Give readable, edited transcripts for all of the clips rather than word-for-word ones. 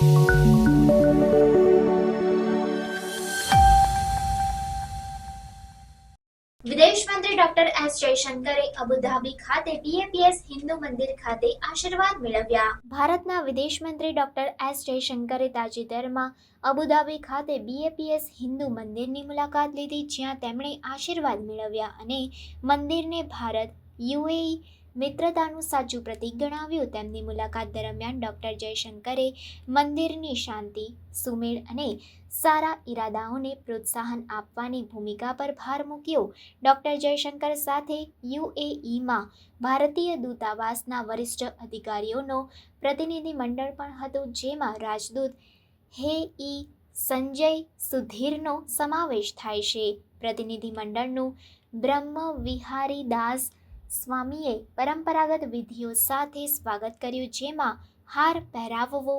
વિદેશ મંત્રી doctor S જયશંકરે અબુધાબી ખાતે બીએપીએસ હિન્દુ મંદિર ખાતે આશીર્વાદ મેળવ્યા। ભારતના વિદેશ મંત્રી ડોક્ટર એસ જયશંકરે તાજેતરમાં અબુધાબી ખાતે બીએપીએસ હિન્દુ મંદિરની મુલાકાત લીધી, જ્યાં તેમણે આશીર્વાદ મેળવ્યા અને મંદિરને ભારત યુએઈ મિત્રતાનું સાચું પ્રતીક ગણાવ્યું। તેમની મુલાકાત દરમિયાન ડોક્ટર જયશંકરે મંદિરની શાંતિ, સુમેળ અને સારા ઈરાદાઓને પ્રોત્સાહન આપવાની ભૂમિકા પર ભાર મૂક્યો। ડોક્ટર જયશંકર સાથે યુએઈમાં ભારતીય દૂતાવાસના વરિષ્ઠ અધિકારીઓનો પ્રતિનિધિમંડળ પણ હતું, જેમાં રાજદૂત હે સંજય સુધીરનો સમાવેશ થાય છે। પ્રતિનિધિમંડળનું બ્રહ્મવિહારી દાસ સ્વામીએ પરંપરાગત વિધિઓ સાથે સ્વાગત કર્યું, જેમાં હાર પહેરાવવો,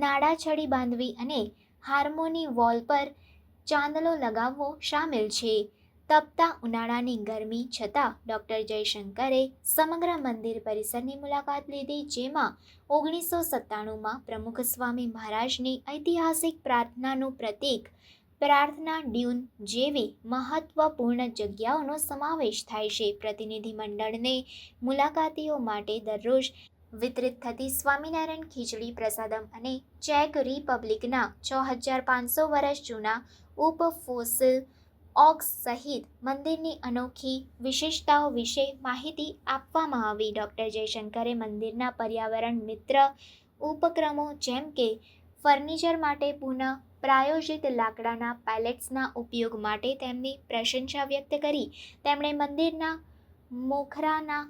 નાડાછડી બાંધવી અને હાર્મોની વોલ પર ચાંદલો લગાવવો શામેલ છે। તપતા ઉનાળાની ગરમી છતાં ડોક્ટર જયશંકરે સમગ્ર મંદિર પરિસરની મુલાકાત લીધી, જેમાં 1997માં પ્રમુખ સ્વામી મહારાજની ઐતિહાસિક પ્રાર્થનાનું પ્રતીક પ્રાર્થના ડ્યુન જેવી મહત્વપૂર્ણ જગ્યાઓનો સમાવેશ થાય છે। પ્રતિનિધિમંડળને મુલાકાતીઓ માટે દરરોજ વિતરિત થતી સ્વામિનારાયણ ખીચડી પ્રસાદમ અને ચેક રિપબ્લિકના 6500 વર્ષ જૂના ઉપફોસિલ ઓક્સ સહિત મંદિરની અનોખી વિશેષતાઓ વિશે માહિતી આપવામાં આવી। ડોક્ટર જયશંકરે મંદિરના પર્યાવરણ મિત્ર ઉપક્રમો જેમ કે ફર્નિચર માટે પુનઃ પ્રાયોજિત લાકડાના પેલેટ્સના ઉપયોગ માટે તેમની પ્રશંસા વ્યક્ત કરી। તેમણે મંદિરના મોખરાના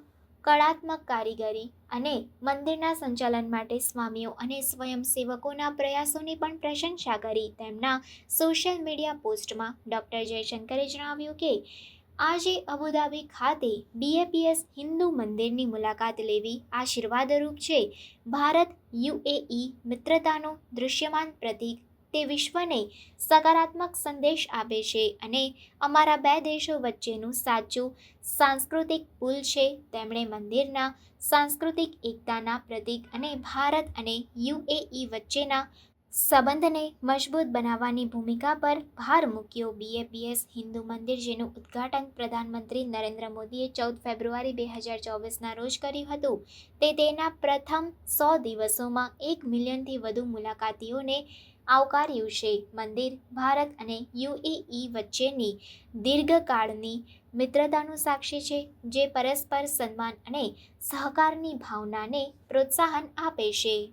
કળાત્મક કારીગરી અને મંદિરના સંચાલન માટે સ્વામીઓ અને સ્વયંસેવકોના પ્રયાસોની પણ પ્રશંસા કરી। તેમના સોશિયલ મીડિયા પોસ્ટમાં ડોક્ટર જયશંકરે જણાવ્યું કે આજે અબુધાબી ખાતે બીએપીએસ હિન્દુ મંદિરની મુલાકાત લેવી આશીર્વાદરૂપ છે। ભારત યુએઈ મિત્રતાનું દૃશ્યમાન પ્રતીક તે વિશ્વને સકારાત્મક સંદેશ આપે છે અને અમારા બે દેશો વચ્ચેનું સાચું સાંસ્કૃતિક પુલ છે। તેમણે મંદિરના સાંસ્કૃતિક એકતાના પ્રતીક અને ભારત અને યુએઈ વચ્ચેના સંબંધને મજબૂત બનાવવાની ભૂમિકા પર ભાર મૂક્યો। બીએપીએસ હિન્દુ મંદિર, જેનું ઉદ્ઘાટન પ્રધાનમંત્રી નરેન્દ્ર મોદીએ 14 ફેબ્રુઆરી 2024ના રોજ કર્યું હતું, તે તેના પ્રથમ 100 દિવસોમાં 1 મિલિયનથી વધુ મુલાકાતીઓને આવકાર્યું છે। મંદિર ભારત અને યુએઈ વચ્ચેની દીર્ઘકાળની મિત્રતાનું સાક્ષી છે, જે પરસ્પર સન્માન અને સહકારની ભાવનાને પ્રોત્સાહન આપે છે।